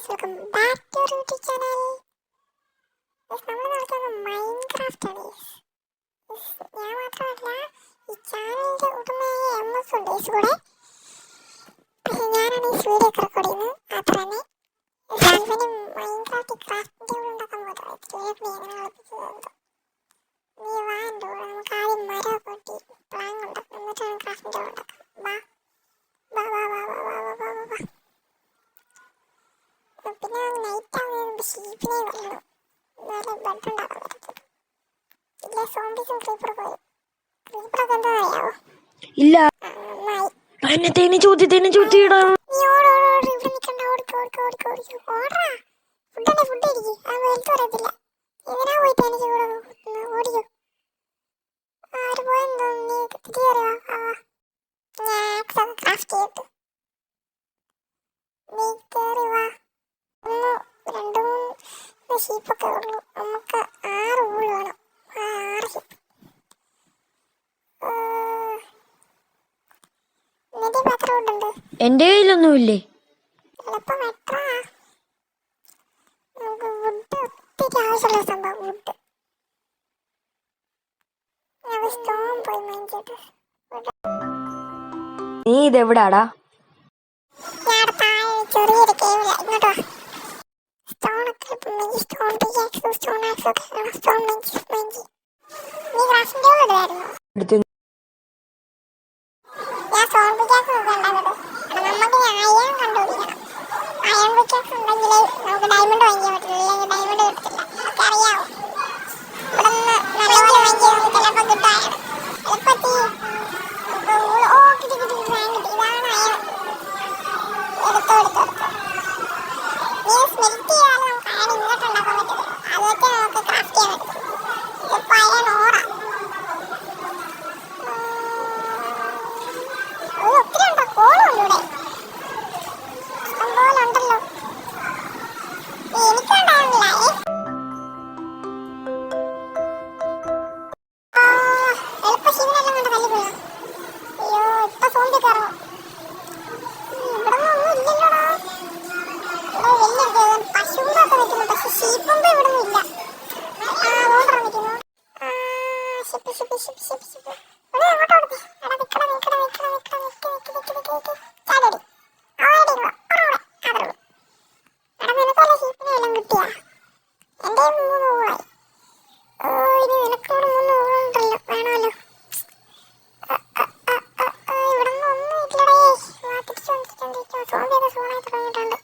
Welcome back to YouTube channel. നമ്മൾ നടത്തുന്നത് Minecraft ആണ്. ഞാൻ മാത്രമല്ല, ഈ ചാനലിന്റെ ഉടമയായ MS ഉണ്ട് കൂടെ. പക്ഷെ ഞാനാണ് ഈ വീഡിയോ ഒക്കെ റെക്കോർഡ് ചെയ്യുന്നത്. മാത്രമേ സാൽവനും മൈൻക്രാഫ്റ്റ് ക്രാഫ്റ്റിന്റെ കൂടെ ഉണ്ടാക്കാൻ പോകുന്നത് എങ്ങനെ കളിപ്പിച്ചത്. നീ വാ എൻ്റെ കൂടെ, നമുക്ക് ആദ്യം മരമൊക്കെ വെട്ടി പ്ലാൻ ഉണ്ടാക്കും, എന്നിട്ടാണ് ക്രാഫ്റ്റിന്റെ കൂടെ ഉണ്ടാക്കാം. വാ വാ വാ വാ വാ വാ വാ വാ വാ. പിന്നെ നൈറ്റ് ആവുന്നതിന് ഷീപ്പിനെ കൊല്ലണം, എന്നാലേ ബ്ലഡ് ഉണ്ടാക്കാൻ പറ്റത്തുള്ളൂ. ഇല്ല സോംബീസും ക്രീപ്പറൊക്കെ വരും. ക്രീപ്പറൊക്കെ എന്താ അറിയാവോ? ഇല്ല. നന്നായി തേനെ ചോദ്യടാ. നീ ഓട് ഓട്, ഇവിടെ നിൽക്കണ്ട, ഓടാ. ഫുഡ് ഇരിക്കും, ആ വെയിലത്ത് പറയത്തില്ല. എങ്ങനെയാ പോയി തേനെ ചൂട് ഓടിക്കോ. ആര് പോയെന്തോ, നീ തിരികെ അറിയാ. ഞാൻ ക്രാഫ്റ്റ് ചെയ്തിട്ട് നീ കയറി വാ. ഒന്ന് രണ്ട് മൂന്ന് ഷീപ്പൊക്കെ ഉള്ളൂ, നമുക്ക് 6 ഊഴ് വേണം. 6 ഷീപ്പ്. നിന്റെ പാത്രം ഉണ്ട്? എന്റെ കയ്യിലൊന്നുമില്ലേ. എളുപ്പം എത്ര നമുക്ക് വുഡ് ഒത്തിരി ആവശ്യമുള്ള സംഭവം. വുഡ് ഞാൻ സ്റ്റോൺ പോയി മൈൻ ചെയ്ത്. നീ ഇതെവിടാടാ? ഞാൻ താഴെ ചെറിയൊരു കേവില. ഇങ്ങോട്ട് വാ. സ്റ്റോണൊക്കെ സ്റ്റോൺ പിക്കാക്സ്, സ്റ്റോൺ ആക്സ് ഒക്കെ സ്റ്റോൺ മൈൻ ചെയ്യും. നീ ക്രാഫ്റ്റിന്റെ കൂടെ ഇടുമായിരുന്നു. ഞാൻ സ്റ്റോൺ പിക്കാക്സ് ഒക്കെ ഉണ്ടാക്കുന്നത്. നമുക്ക് അയൺ കണ്ടുപിടിക്കണം. അയൺ പിക്കാക്സ് ഉണ്ടെങ്കിലേ നമുക്ക് ഡയമണ്ട് വാങ്ങിക്കാൻ പറ്റുള്ളൂ, അല്ലെങ്കിൽ ഡയമണ്ട് കിട്ടത്തില്ല. ഒക്കെ അറിയാവോ? ഇവിടെ നിന്ന് നല്ലപോലെ വാങ്ങി ചിലപ്പോൾ കിട്ടും അയൺ. എളുപ്പത്തി കിട്ടി സാധനം കിട്ടി. ഇതാണ് അയൺ. എടുത്തോ. നീ സ്മെൽറ്റ് ചെയ്യാതെ നമുക്ക് അയൺ ഇങ്ങോട്ട് ഉണ്ടാക്കാൻ പറ്റത്തില്ല. അതൊക്കെ നമുക്ക് ക്രാഫ്റ്റ് ചെയ്യാൻ പറ്റും. ഇതിപ്പോൾ അയൺ ഓറാ. ഒത്തിരി ഉണ്ടോ? കോളുണ്ട് ഇവിടെ, ഇഷ്ടംപോലെ ഉണ്ടല്ലോ. എനിക്കുണ്ടായിരുന്നില്ല. എളുപ്പ ശിവനെല്ലാം കൊണ്ട് തല്ലിപ്പോയോ? അയ്യോ, ഇപ്പൊ സോമ്പി കയറണം. ഇവിടെ ഒന്നും ഇല്ലല്ലോടാ. ഇവിടെ വലിയ പശുമ്പൊക്കെ നിൽക്കുന്നു, പക്ഷെ ഷീപ്പൊമ്പ് ഇവിടെ ഒന്നും ഇല്ല. ഓർഡർ നിൽക്കുന്നു. ഷിപ്പ് ഇവിടെ എങ്ങോട്ട് കൊടുത്തേ? എടാ നിക്കട ചാടടി. എടാ നിനക്കല്ല ഷീപ്പിനെ എല്ലാം കിട്ടിയാ? എൻ്റെ 3 ഊളായി. ഇനി നിനക്കൂടെ 3 ഊളുണ്ടല്ലോ, വേണമല്ലോ. ഇവിടെ ഒന്നും ഇല്ലടേ. തിരിച്ചു സോമ്പിയൊക്കെ സൂണായി തുടങ്ങിയിട്ടുണ്ട്.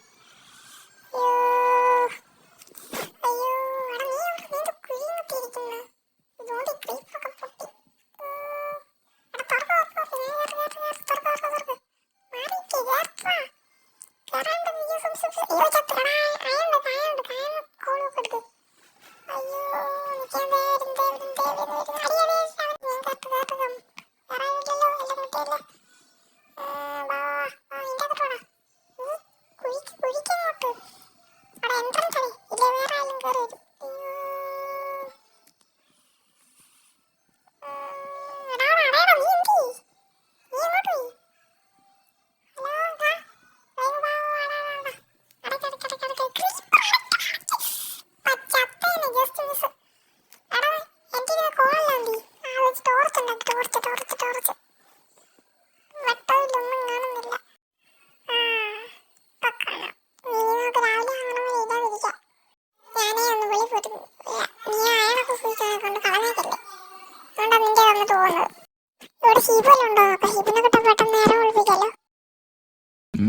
അയ്യോ എടാ, നീ എന്ത് കുഴി കുത്തിയിരിക്കുന്നു? ഇതുകൊണ്ട് ക്രീപ്പൊക്കെ പൊട്ടി.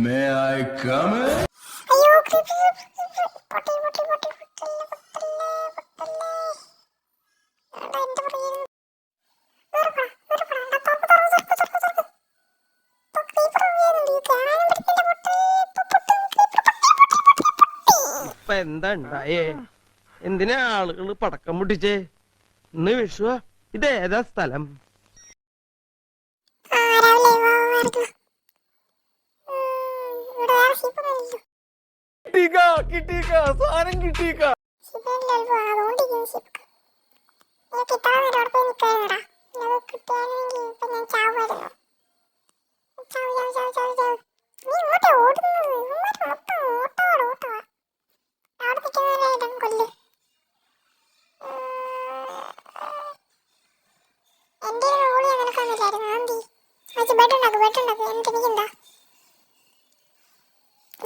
May I come in? അയ്യോ ഇപ്പൊ എന്താ ഉണ്ടായേ? എന്തിനാ ആളുകള് പടക്കം പൊട്ടിച്ചേ? ഇന്ന് വിഷുവാ. ഇതേതാ സ്ഥലം? സാധനം കിട്ടിയേക്കാ. നീ ഇങ്ങോട്ട് ഓടുന്നത്?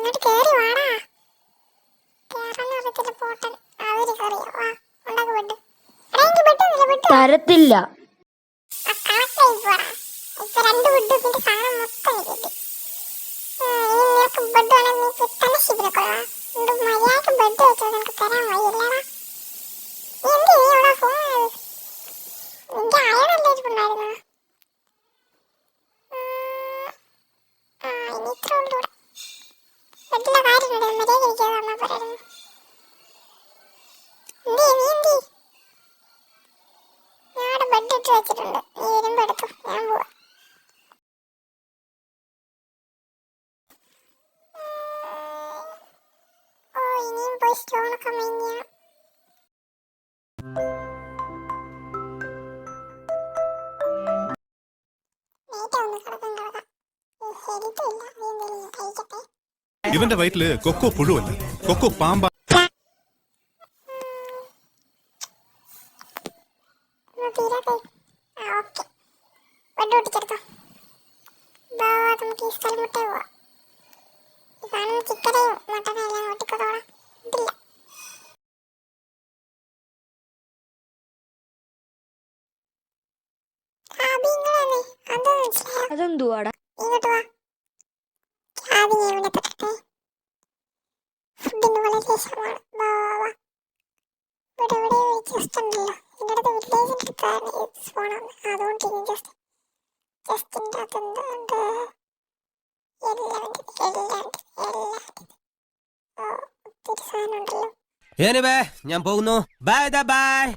ഇങ്ങോട്ട് കേറി വാടാ. കേറാൻ അറിയത്തില്ല പോട്ടൻ. അവര് കറിയോ വാ ഉണ്ടാക്ക് ബെഡ്. എടാ എനിക്ക് ബെഡ് ഒന്നുമില്ല, ബെഡ് തരത്തില്ല. ആ കണക്കായി പോടാ. ഇപ്പൊ 2 ബെഡ് പിന്നെ സാധനം മൊത്തം കിട്ടി. ഇനി നിനക്ക് ബെഡ് വേണമെങ്കിൽ നീ ഇപ്പൊ തന്നെ ശിബിരക്കൊള്ളാം. മര്യാദക്ക് ബെഡ് വെച്ചത് നിനക്ക് തരാൻ വയ്യില്ലടാ. നീ എന്ത് ചെയ്യൂടാ ഫോൺ? നിന്റെ അയണല്ലേ ഇരിപ്പുണ്ടായിരുന്നോ? ഇനി ഇത്ര ഉള്ളൂടെ. ബെഡിലെ കാര്യമില്ല, മര്യാദ ഇരിക്കാതെ വന്നാൽ പോരായിരുന്നു. നീ എന്തി? ഞാൻ ബെഡ് ഇട്ട് വെച്ചിട്ടുണ്ട്, നീ വരുമ്പോ എടുത്തു. ഞാൻ പോവാ. ഓ ഇനിയും പോയി സ്റ്റോണൊക്കെ മൈൻഡ് ചെയ്യണം. ഇവന്റെ വയറ്റില് കൊക്കോ പുഴുവല്ല, കൊക്കോ പാമ്പ. അതെന്തുവാടാ? ഫുഡിന് വളരെ ശേഷമാണ്. ഇവിടെ ജസ്റ്റ് ഉണ്ടല്ലോ, ഇതിൻ്റെ അടുത്ത് വില്ലേജിൻ്റെ അടുത്താണ് ഫോണാണ്. അതുകൊണ്ട് ഇനി ജസ്റ്റിൻ്റെ അകത്ത് എന്തുണ്ട്? എല്ലാം ഒത്തിരി സാധനം ഉണ്ടല്ലോ. ഞാൻ പോകുന്നു. Bye bye.